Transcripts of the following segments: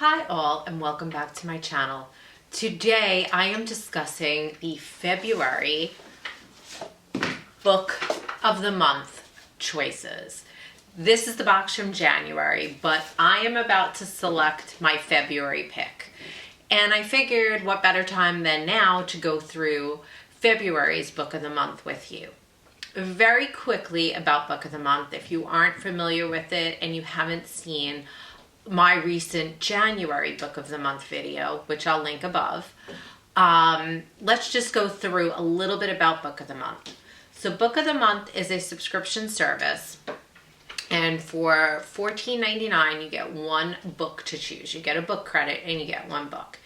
Hi all and welcome back to my channel. Today I am discussing the February book of the month choices. This is the box from January, but I am about to select my February pick. And I figured what better time than now to go through February's book of the month with you. Very quickly about book of the month, if you aren't familiar with it and you haven't seen my recent January book of the month video, which I'll link above, let's just go through a little bit about book of the month. So book of the month is a subscription service, and for $14.99 you get one book to choose. You get a book credit and you get one book.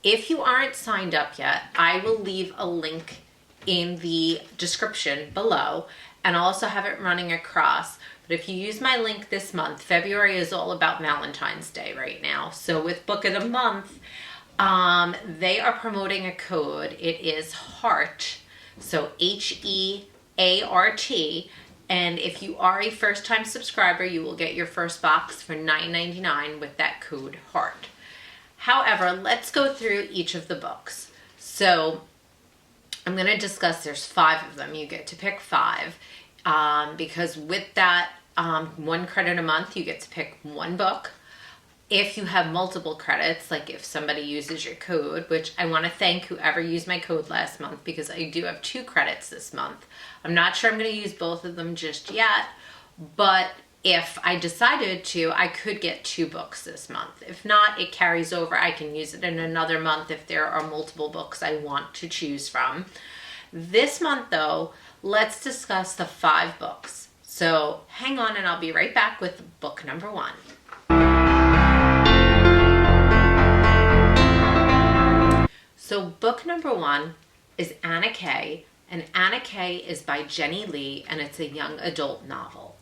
If you aren't signed up yet, I will leave a link in the description below, and I'll also have it running across. But if you use my link this month, February is all about Valentine's Day right now. So with book of the month, they are promoting a code. It is HEART, so HEART. And if you are a first-time subscriber, you will get your first box for $9.99 with that code HEART. However, let's go through each of the books. So I'm going to discuss, there's 5 of them. You get to pick 5. Because with that 1 credit a month, you get to pick one book. If you have multiple credits, like if somebody uses your code, which I want to thank whoever used my code last month, because I do have 2 credits this month. I'm not sure I'm going to use both of them just yet, but if I decided to, I could get 2 books this month. If not, it carries over. I can use it in another month if there are multiple books I want to choose from. This month, though, let's discuss the 5 books. So hang on and I'll be right back with book number 1. So book number 1 is Anna Kay, and Anna Kay is by Jenny Lee, and it's a young adult novel.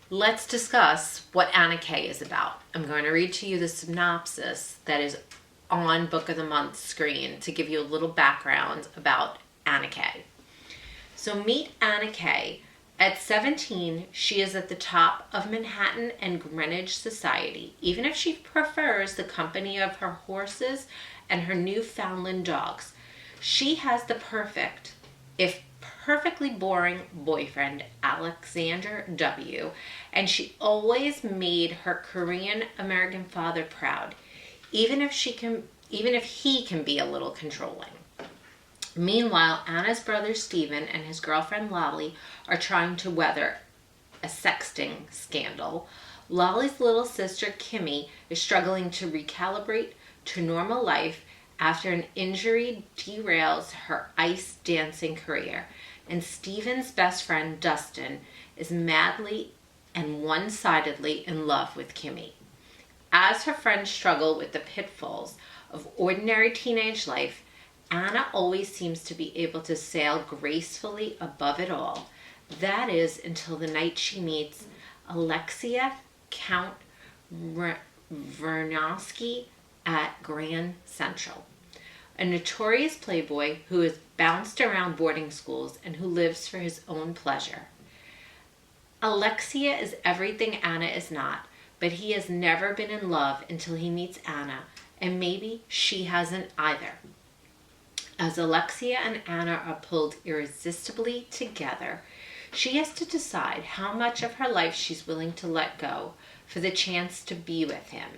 Let's discuss what Anna Kay is about. I'm going to read to you the synopsis that is on Book of the Month screen to give you a little background about Anna Kay. So meet Anna Kay. At 17, she is at the top of Manhattan and Greenwich society, even if she prefers the company of her horses and her Newfoundland dogs. She has the perfect, if perfectly boring boyfriend, Alexander W., and she always made her Korean American father proud, even if he can be a little controlling. Meanwhile, Anna's brother Stephen and his girlfriend Lolly are trying to weather a sexting scandal. Lolly's little sister Kimmy is struggling to recalibrate to normal life after an injury derails her ice dancing career. And Stephen's best friend Dustin is madly and one-sidedly in love with Kimmy. As her friends struggle with the pitfalls of ordinary teenage life, Anna always seems to be able to sail gracefully above it all. That is until the night she meets Alexia Count Vernovsky at Grand Central, a notorious playboy who has bounced around boarding schools and who lives for his own pleasure. Alexia is everything Anna is not, but he has never been in love until he meets Anna, and maybe she hasn't either. As Alexia and Anna are pulled irresistibly together, she has to decide how much of her life she's willing to let go for the chance to be with him.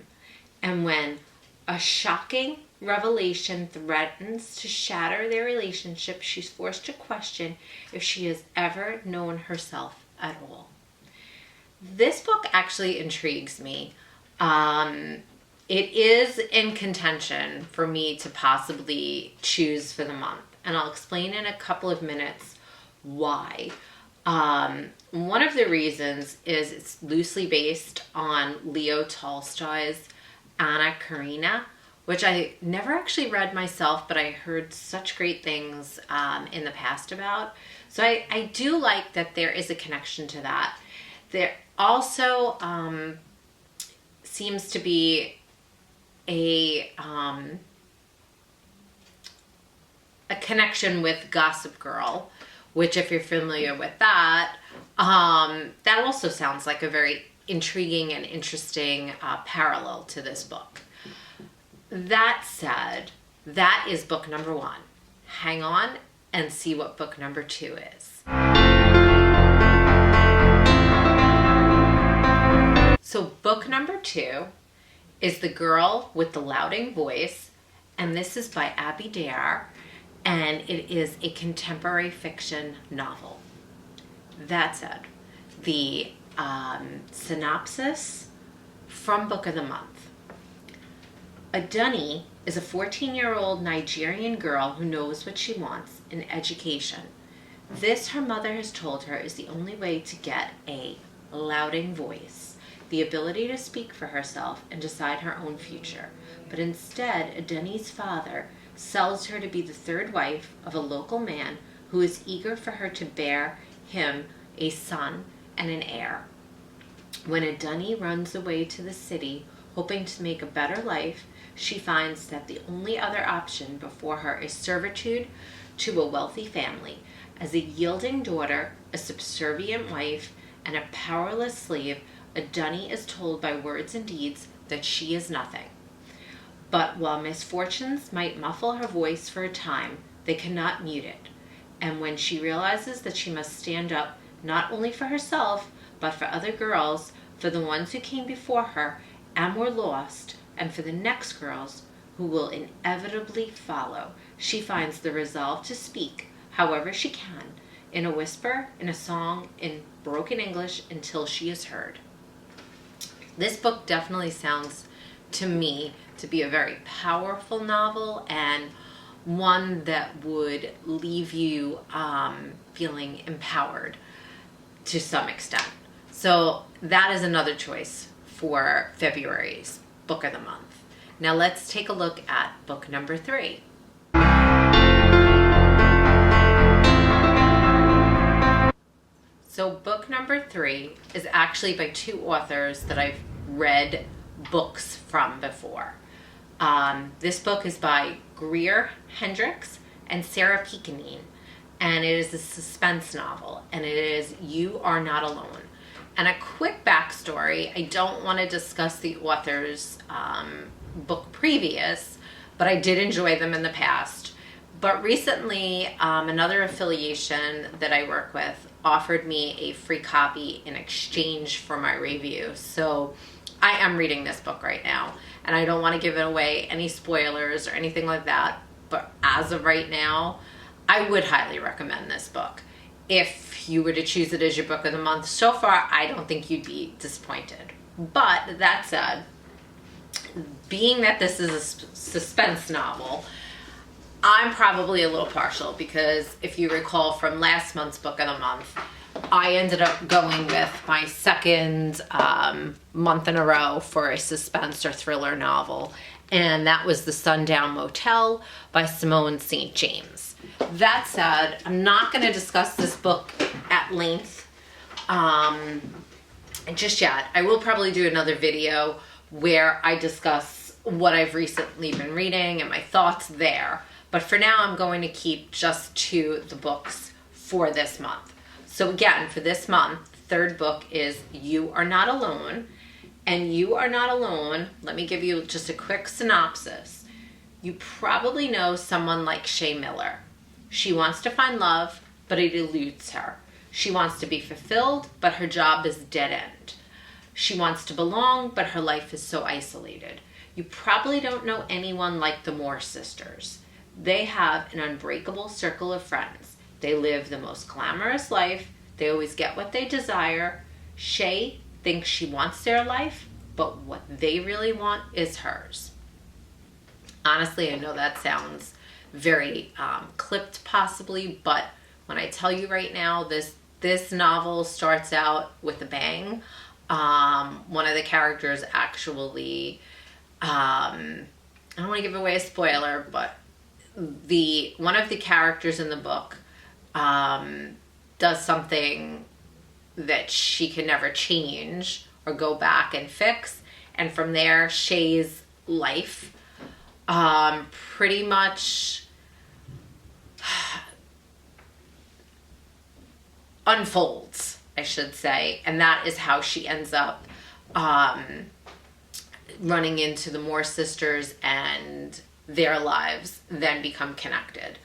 And when a shocking revelation threatens to shatter their relationship, she's forced to question if she has ever known herself at all. This book actually intrigues me. It is in contention for me to possibly choose for the month, and I'll explain in a couple of minutes why. One of the reasons is it's loosely based on Leo Tolstoy's Anna Karenina, which I never actually read myself, but I heard such great things in the past about. So I do like that there is a connection to that. There also seems to be a connection with Gossip Girl, which if you're familiar with that, that also sounds like a very intriguing and interesting parallel to this book. that said, that is book number 1. Hang on and see what book number 2 is. So book number 2 is The Girl with the Louding Voice, and this is by Abby Daré, and it is a contemporary fiction novel. That said, the synopsis from Book of the Month. Adunni is a 14-year-old Nigerian girl who knows what she wants, an education. This, her mother has told her, is the only way to get a louding voice, the ability to speak for herself and decide her own future. But instead, Adunni's father sells her to be the third wife of a local man who is eager for her to bear him a son and an heir. When Adunni runs away to the city, hoping to make a better life, she finds that the only other option before her is servitude to a wealthy family. As a yielding daughter, a subservient wife, and a powerless slave, Adunni is told by words and deeds that she is nothing. But while misfortunes might muffle her voice for a time, they cannot mute it. And when she realizes that she must stand up not only for herself, but for other girls, for the ones who came before her and were lost, and for the next girls who will inevitably follow, she finds the resolve to speak, however she can, in a whisper, in a song, in broken English, until she is heard. This book definitely sounds to me to be a very powerful novel, and one that would leave you feeling empowered to some extent. So that is another choice for February's Book of the Month. Now let's take a look at book number 3. So book number 3 is actually by 2 authors that I've read books from before. This book is by Greer, Hendricks, and Sarah Pekkanen, and it is a suspense novel, and it is You Are Not Alone. And a quick backstory, I don't want to discuss the author's book previous, but I did enjoy them in the past. But recently, another affiliation that I work with offered me a free copy in exchange for my review. So I am reading this book right now, and I don't want to give it away any spoilers or anything like that. But as of right now, I would highly recommend this book. If you were to choose it as your book of the month, so far, I don't think you'd be disappointed. But that said, being that this is a suspense novel, I'm probably a little partial, because if you recall from last month's book of the month, I ended up going with my second month in a row for a suspense or thriller novel, and that was The Sundown Motel by Simone St. James. That said, I'm not going to discuss this book at length just yet. I will probably do another video where I discuss what I've recently been reading and my thoughts there. But for now, I'm going to keep just to the books for this month. So again, for this month, third book is You Are Not Alone. And You Are Not Alone, let me give you just a quick synopsis. You probably know someone like Shay Miller. She wants to find love, but it eludes her. She wants to be fulfilled, but her job is dead end. She wants to belong, but her life is so isolated. You probably don't know anyone like the Moore sisters. They have an unbreakable circle of friends. They live the most glamorous life. They always get what they desire. Shay thinks she wants their life, but what they really want is hers. Honestly, I know that sounds very clipped possibly, but when I tell you right now, this novel starts out with a bang. One of the characters actually, I don't want to give away a spoiler, but one of the characters in the book does something that she can never change or go back and fix, and from there Shay's life pretty much unfolds, I should say, and that is how she ends up running into the Moore sisters and their lives then become connected.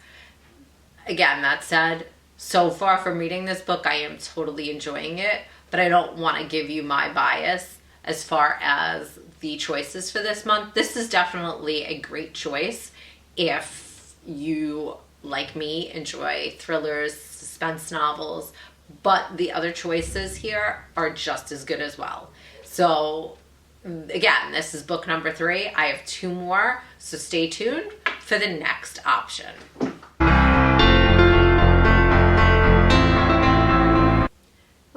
Again, that said, so far from reading this book, I am totally enjoying it, but I don't want to give you my bias as far as the choices for this month. This is definitely a great choice if you, like me, enjoy thrillers, suspense novels, but the other choices here are just as good as well. So again, this is book number 3. I have 2 more, so stay tuned for the next option.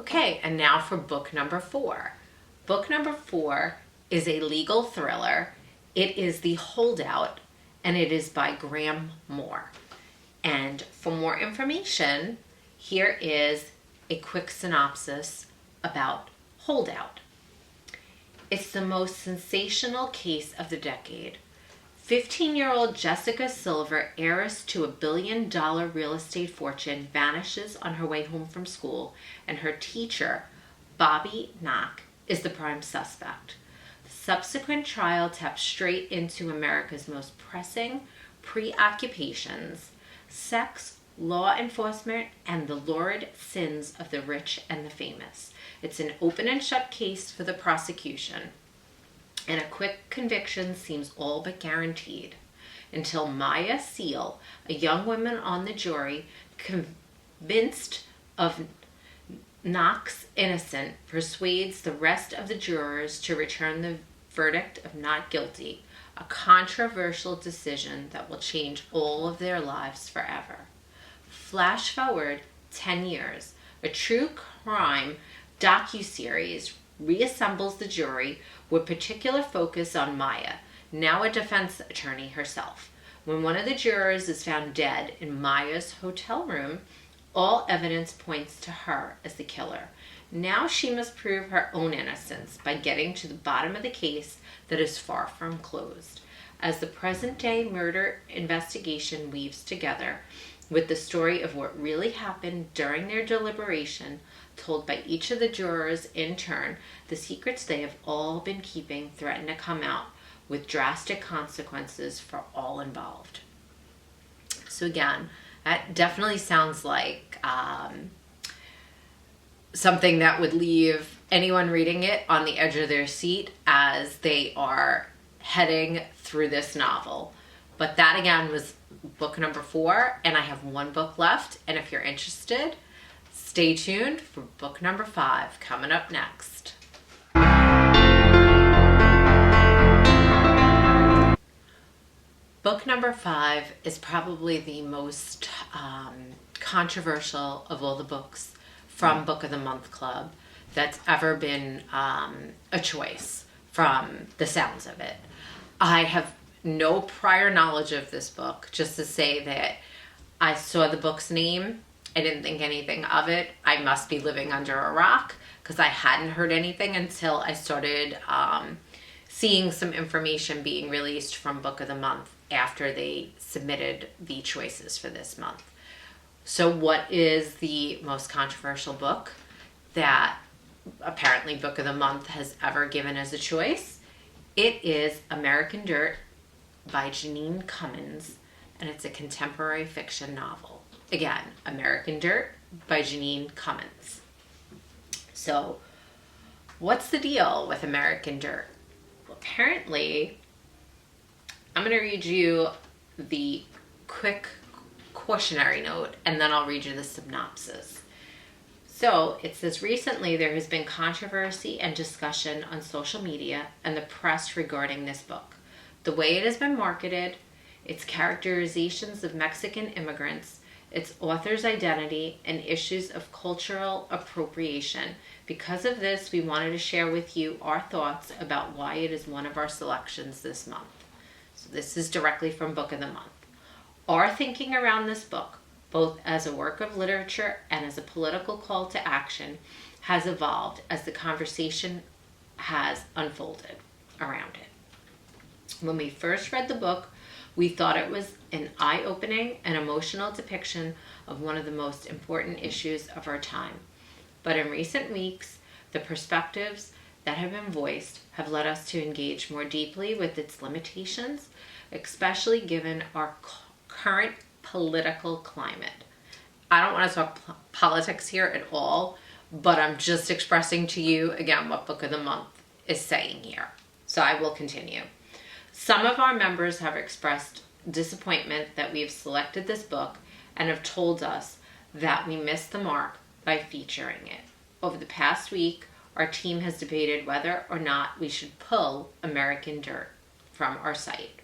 Okay, and now for book number 4. Book number 4 is a legal thriller. It is The Holdout, and it is by Graham Moore. And for more information, here is a quick synopsis about Holdout. It's the most sensational case of the decade. 15-year-old Jessica Silver, heiress to a $1 billion real estate fortune, vanishes on her way home from school, and her teacher, Bobby Knock, is the prime suspect. The subsequent trial taps straight into America's most pressing preoccupations: sex, law enforcement, and the lurid sins of the rich and the famous. It's an open and shut case for the prosecution, and a quick conviction seems all but guaranteed, until Maya Seal, a young woman on the jury, convinced of Knock's innocence, persuades the rest of the jurors to return the verdict of not guilty, a controversial decision that will change all of their lives forever. Flash forward 10 years, a true crime docuseries reassembles the jury with particular focus on Maya, now a defense attorney herself. When one of the jurors is found dead in Maya's hotel room, all evidence points to her as the killer. Now she must prove her own innocence by getting to the bottom of the case that is far from closed. As the present-day murder investigation weaves together with the story of what really happened during their deliberation, told by each of the jurors in turn, the secrets they have all been keeping threaten to come out with drastic consequences for all involved. So again, that definitely sounds like something that would leave anyone reading it on the edge of their seat as they are heading through this novel. But that again was book number 4, and I have 1 book left, and if you're interested, stay tuned for book number 5 coming up next. Book number 5 is probably the most controversial of all the books from Book of the Month Club that's ever been a choice from the sounds of it. I have no prior knowledge of this book, just to say that I saw the book's name. I didn't think anything of it. I must be living under a rock because I hadn't heard anything until I started seeing some information being released from Book of the Month after they submitted the choices for this month. So what is the most controversial book that apparently Book of the Month has ever given as a choice? It is American Dirt by Jeanine Cummins, and it's a contemporary fiction novel. Again, American Dirt by Jeanine Cummins. So, what's the deal with American Dirt? Well, apparently, I'm going to read you the quick cautionary note, and then I'll read you the synopsis. So, it says, recently there has been controversy and discussion on social media and the press regarding this book. The way it has been marketed, its characterizations of Mexican immigrants, its author's identity, and issues of cultural appropriation. Because of this, we wanted to share with you our thoughts about why it is one of our selections this month. So this is directly from Book of the Month. Our thinking around this book, both as a work of literature and as a political call to action, has evolved as the conversation has unfolded around it. When we first read the book, we thought it was an eye-opening and emotional depiction of one of the most important issues of our time. But in recent weeks, the perspectives that have been voiced have led us to engage more deeply with its limitations, especially given our current political climate. I don't want to talk politics here at all, but I'm just expressing to you again what Book of the Month is saying here. So I will continue. Some of our members have expressed disappointment that we've selected this book and have told us that we missed the mark by featuring it. Over the past week, our team has debated whether or not we should pull American Dirt from our site.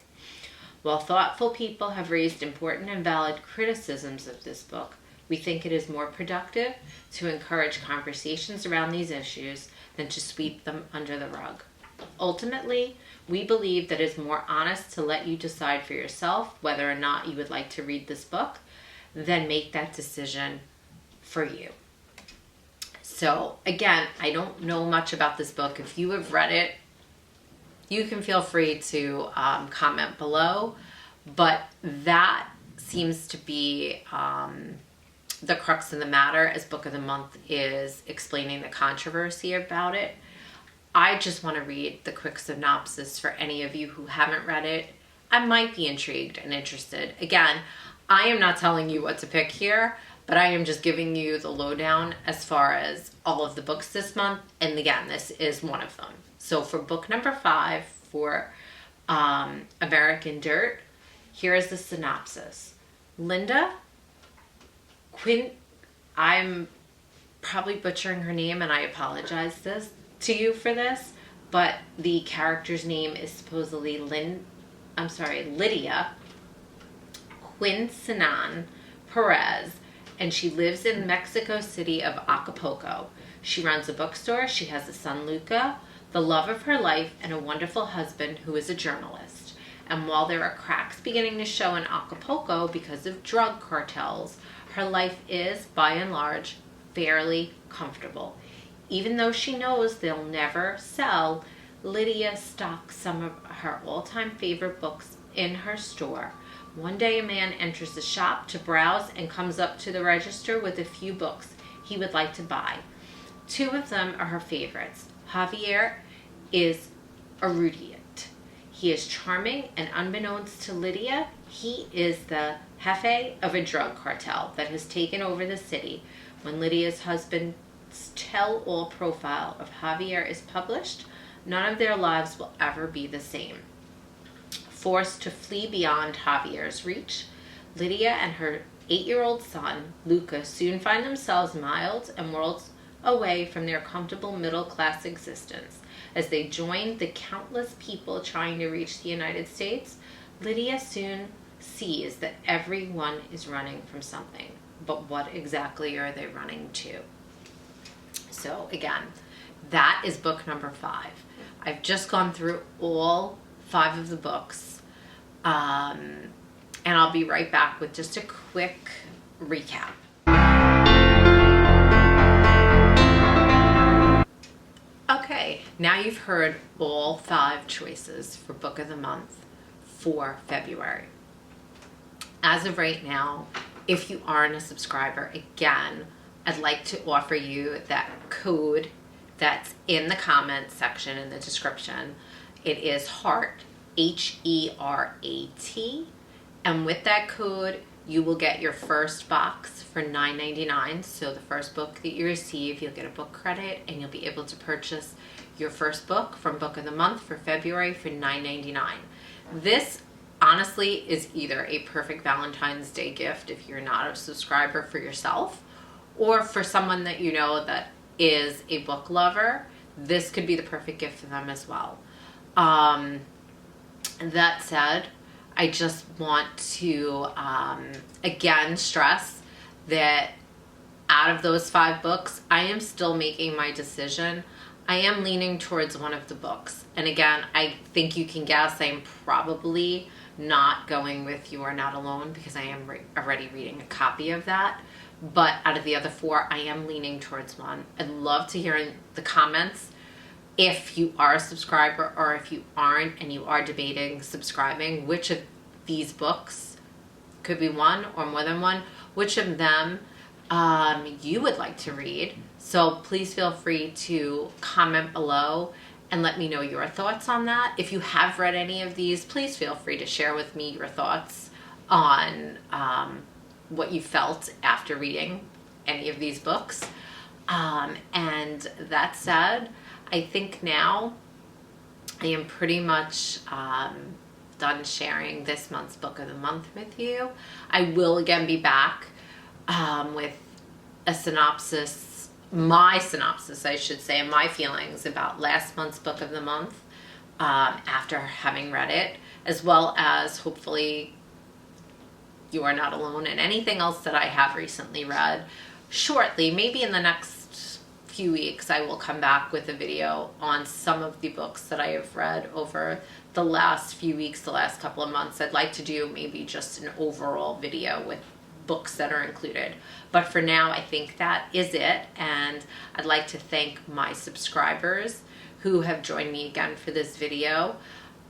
While thoughtful people have raised important and valid criticisms of this book, we think it is more productive to encourage conversations around these issues than to sweep them under the rug. Ultimately, we believe that it is more honest to let you decide for yourself whether or not you would like to read this book than make that decision for you. So again, I don't know much about this book. If you have read it, you can feel free to comment below, but that seems to be the crux of the matter, as Book of the Month is explaining the controversy about it. I just want to read the quick synopsis for any of you who haven't read it. I might be intrigued and interested. Again, I am not telling you what to pick here, but I am just giving you the lowdown as far as all of the books this month. And again, this is one of them. So for book number 5, for American Dirt, here is the synopsis. Linda Quinn, I'm probably butchering her name and I apologize to you for this, but the character's name is supposedly Lydia Quincenan Perez, and she lives in Mexico City of Acapulco. She runs a bookstore. She has a son, Luca, the love of her life, and a wonderful husband who is a journalist. And while there are cracks beginning to show in Acapulco because of drug cartels, her life is, by and large, fairly comfortable. Even though she knows they'll never sell, Lydia stocks some of her all-time favorite books in her store. One day a man enters the shop to browse and comes up to the register with a few books he would like to buy. 2 of them are her favorites. Javier is erudite. He is charming, and unbeknownst to Lydia, he is the jefe of a drug cartel that has taken over the city. When Lydia's husband's tell-all profile of Javier is published, none of their lives will ever be the same. Forced to flee beyond Javier's reach, Lydia and her 8-year-old son, Luca, soon find themselves miles and worlds away from their comfortable middle-class existence. As they join the countless people trying to reach the United States, Lydia soon sees that everyone is running from something. But what exactly are they running to? So again, that is book number 5. I've just gone through all 5 of the books. And I'll be right back with just a quick recap. Okay, now you've heard all 5 choices for Book of the Month for February. As of right now, if you aren't a subscriber, again, I'd like to offer you that code that's in the comments section in the description. It is HEART, HERAT, and with that code you will get your first box for $9.99. So the first book that you receive, you'll get a book credit and you'll be able to purchase your first book from Book of the Month for February for $9.99. This honestly is either a perfect Valentine's Day gift if you're not a subscriber for yourself, or for someone that you know that is a book lover. This could be the perfect gift for them as well. That said, I just want to again stress that out of those 5 books, I am still making my decision. I am leaning towards one of the books. And again, I think you can guess I am probably not going with You Are Not Alone because I am already reading a copy of that. But out of the other 4, I am leaning towards one. I'd love to hear in the comments if you are a subscriber or if you aren't and you are debating subscribing, which of these books, could be one or more than one, which of them you would like to read. So please feel free to comment below and let me know your thoughts on that. If you have read any of these, please feel free to share with me your thoughts on what you felt after reading any of these books. And that said, I think now I am pretty much done sharing this month's book of the month with you. I will again be back with a synopsis, my synopsis, I should say, and my feelings about last month's book of the month after having read it, as well as hopefully You Are Not Alone and anything else that I have recently read. Shortly, maybe in the next few weeks, I will come back with a video on some of the books that I have read over the last few weeks, the last couple of months. I'd like to do maybe just an overall video with books that are included. But for now, I think that is it. And I'd like to thank my subscribers who have joined me again for this video.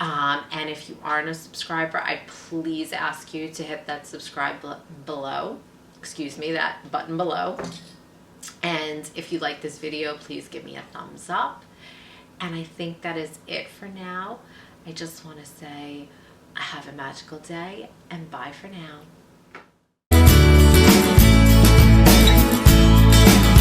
And if you aren't a subscriber, I please ask you to hit that subscribe below. Excuse me, that button below. And if you like this video, please give me a thumbs up. And I think that is it for now. I just want to say have a magical day and bye for now.